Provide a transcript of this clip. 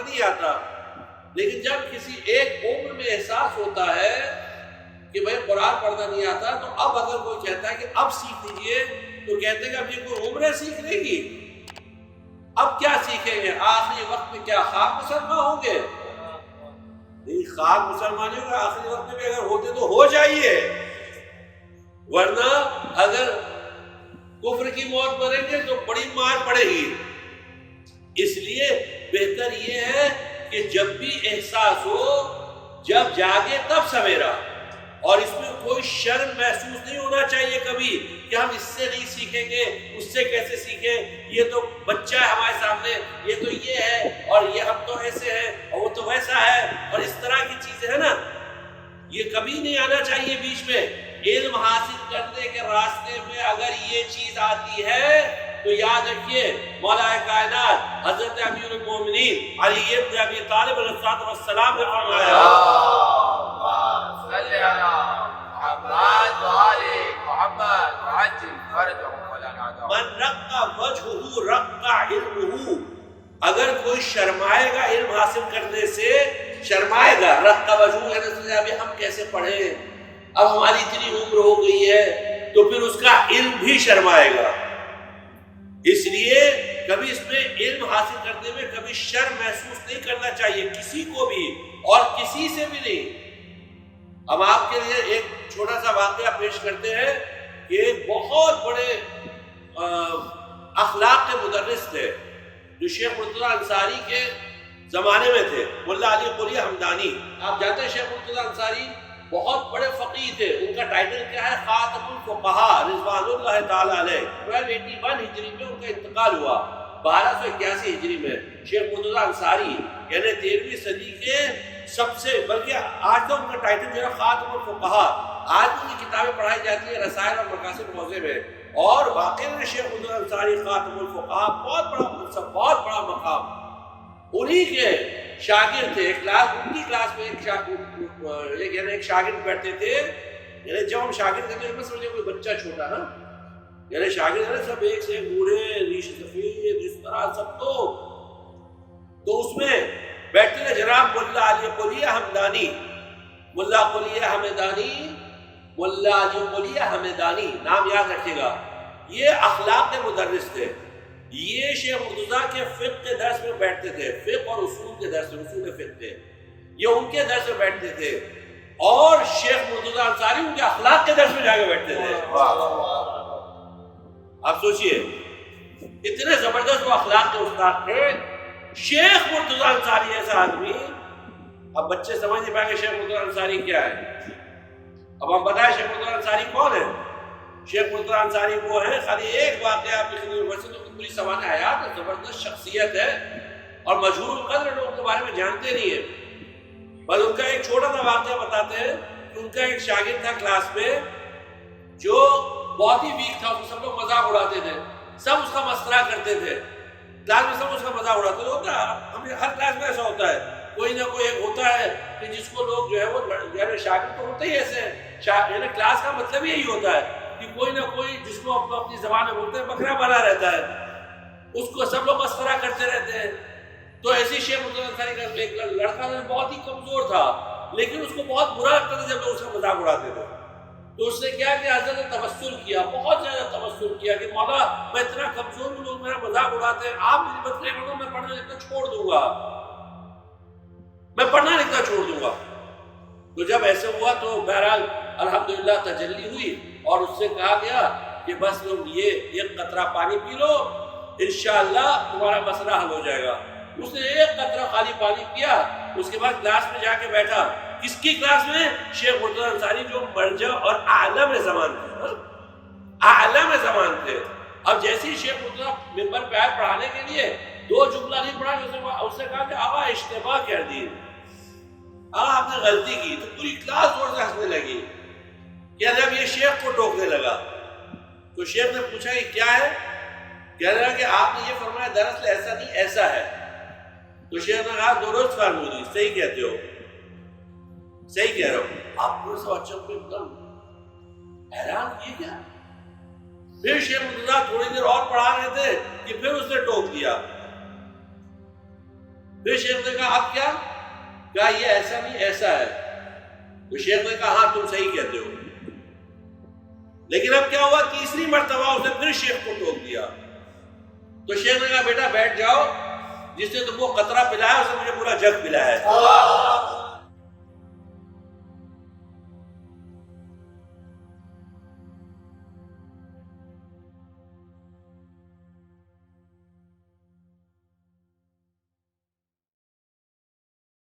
نہیں آتا، لیکن جب کسی ایک عمر میں احساس ہوتا ہے کہ بھائی قرآن پڑھنا نہیں آتا، تو اب اگر کوئی کہتا ہے کہ اب سیکھ لیجیے، تو کہتے ہیں کہ اب یہ کوئی عمر ہے سیکھنے کی؟ اب کیا سیکھیں گے؟ آخری وقت میں کیا خاک مسلمان ہوں گے؟ نہیں، خاک مسلمان ہوں گے آخری وقت میں بھی اگر ہوتے تو ہو جائیے، ورنہ اگر کفر کی موت مریں گے تو بڑی مار پڑے گی۔ اس لیے بہتر یہ ہے کہ جب بھی احساس ہو، جب جاگے تب سویرا، اور اس میں کوئی شرم محسوس نہیں ہونا چاہیے کبھی کہ ہم اس سے نہیں سیکھیں گے، اس سے کیسے سیکھیں، یہ تو بچہ ہے ہمارے سامنے، یہ تو یہ ہے، اور یہ ہم تو ایسے ہیں اور وہ تو ویسا ہے، اور اس طرح کی چیزیں ہیں نا، یہ کبھی نہیں آنا چاہیے بیچ میں۔ علم حاصل کرنے کے راستے میں اگر یہ چیز آتی ہے تو یاد رکھیے، مولا کائنات حضرت امیر المومنین علی بن ابی طالب علیہ السلام نے فرمایا، من رق وجہہ رق علمہ، اگر کوئی شرمائے گا علم حاصل کرنے سے، شرمائے گا، رق وجہہ یعنی ابھی ہم کیسے پڑھیں، اب ہماری اتنی عمر ہو گئی ہے، تو پھر اس کا علم بھی شرمائے گا۔ اس لیے کبھی اس میں علم حاصل کرنے میں کبھی شرم محسوس نہیں کرنا چاہیے کسی کو بھی، اور کسی سے بھی نہیں۔ اب آپ کے لیے ایک چھوٹا سا واقعہ پیش کرتے ہیں کہ ایک بہت بڑے اخلاق کے مدرس تھے جو شیخ مرتضیٰ انصاری کے زمانے میں تھے، ملا علی قلی حمدانی۔ آپ جانتے ہیں شیخ مرتضیٰ انصاری بہت بڑے فقیہ تھے، ان کا ٹائٹل کیا ہے؟ خاتم الفقہاء رضوان اللہ تعالیٰ علیہ۔ 1281 ہجری میں ان کا انتقال ہوا، 1281 ہجری میں۔ شیخ مرتضیٰ انصاری یعنی 13ویں صدی کے سب سے، بلکہ آج تو ان کا ٹائٹل جو ہے خاتم الفقہاء، آج ان کی کتابیں پڑھائی جاتی ہیں رسائل اور مقاصد موضوع میں، اور واقعی میں شیخ مرتضیٰ انصاری خاتم الفقہاء بہت بڑا منصب، بہت بڑا مقام۔ انہی کے شاگرد تھے، ان کی کلاس میں ایک شاگرد بیٹھتے تھے، یعنی جب ہم شاگرد کہتے ہیں سمجھے کوئی بچہ چھوٹا نا، یعنی شاگرد ہے سب ایک سے بوڑھے، ریش سفید، اس طرح سب، تو اس میں بیٹھتے تھے جناب ملا علی قلی حمدانی، ملا قلی حمدانی، ملا علی قلی حمدانی، نام یاد رکھیے گا۔ یہ اخلاق کے مدرس تھے، یہ شیخ مرتضیٰ کے فقہ کے درس میں بیٹھتے تھے، فقہ اور اصول کے درس میں، اصول فقہ تھے، یہ ان کے درس میں بیٹھتے تھے، اور شیخ مرتضیٰ انصاری ان کے اخلاق کے درس میں جا کے بیٹھتے تھے۔ آپ سوچئے اتنے زبردست وہ اخلاق کے استاد تھے شیخ مرتضیٰ انصاری ایسا آدمی۔ اب بچے سمجھ نہیں پائیں گے شیخ مرتضیٰ انصاری کیا ہے۔ اب ہم بتائیں شیخ مرتضیٰ انصاری کون ہے؟ شیخ مرتضیٰ انصاری وہ ہے، خالی ایک واقعہ آپ لکھنے میں، ویسے تو پوری سوانح حیات ہے، زبردست شخصیت ہے، اور مشہور القدر لوگ کے بارے میں جانتے نہیں ہیں، بس ان کا ایک چھوٹا سا واقعہ بتاتے ہیں کہ ان کا ایک شاگرد تھا کلاس میں جو بہت ہی ویک تھا، اس کو سب لوگ مذاق اڑاتے تھے، سب اس کا مسخرہ کرتے تھے، کلاس میں سب اس کا مذاق اڑاتے تھے۔ ہوتا ہے ہمیں ہر کلاس میں ایسا ہوتا ہے، کوئی نہ کوئی ایک ہوتا ہے کہ جس کو لوگ جو ہے وہ، یعنی شاگرد تو ہوتے ہی ایسے ہیں، یعنی کلاس کا مطلب یہی ہوتا ہے کہ کوئی نہ کوئی جس کو اپنی زبان میں بولتے ہیں بکرا بنا رہتا ہے، اس کو سب لوگ مسخرہ کرتے رہتے ہیں۔ تو ایسی شیخ مرتضیٰ انصاری کا ایک لڑکا تھا، بہت ہی کمزور تھا، لیکن اس کو بہت برا لگتا تھا جب لوگ اس کا مذاق اڑاتے تھے۔ تو اس نے کیا کہ حضرت نے تبسل کیا، بہت زیادہ تبسل کیا کہ مولا میں اتنا کمزور ہوں، لوگ میرا مذاق اڑاتے ہیں، آپ میری مدد کرو، میں پڑھنا لکھنا چھوڑ دوں گا، میں پڑھنا لکھنا چھوڑ دوں گا۔ تو جب ایسے ہوا تو بہرحال الحمدللہ تجلی ہوئی، اور اس سے کہا گیا کہ بس تم یہ ایک قطرہ پانی پی لو، انشاءاللہ تمہارا مسئلہ حل ہو جائے گا۔ اس نے ایک قطرہ خالی پانی پیا، اس کے بعد کلاس میں جا کے بیٹھا۔ کس کی کلاس میں؟ شیخ مرتضیٰ انصاری جو مرجع اور عالم زمان تھے، عالم زمان تھے۔ اب جیسے ہی شیخ مرتضیٰ ممبر پہ آئے پڑھانے کے لیے، دو جملہ نہیں پڑھا، اس نے کہا کہ آقا اشتباہ کر دی، آپ نے غلطی کی۔ تو پوری کلاس زور سے ہنسنے لگی کہ جب یہ شیخ کو ٹوکنے لگا تو شیخ نے پوچھا یہ کیا ہے؟ کہہ رہا کہ آپ نے یہ فرمایا دراصل ایسا نہیں ایسا ہے۔ تو شیخ نے کہا درست فرمودی، صحیح کہتے ہو، صحیح کہہ رہا ہوں۔ آپ تھوڑا سا اچھا پہ ایک دم حیران، یہ کیا؟ پھر شیخ مرتضیٰ تھوڑی دیر اور پڑھا رہے تھے کہ پھر اس نے ٹوک دیا، پھر شیخ نے کہا اب کیا؟ کہا یہ ایسا نہیں ایسا ہے. تو شیخ نے کہا ہاں تم صحیح کہتے ہو. لیکن اب کیا ہوا؟ تیسری مرتبہ اس نے پھر شیخ کو ٹوک دیا. تو شیخ نے کہا بیٹا بیٹھ جاؤ، جس نے تم کو قطرہ پلایا اس نے مجھے پورا جگ پلایا ہے.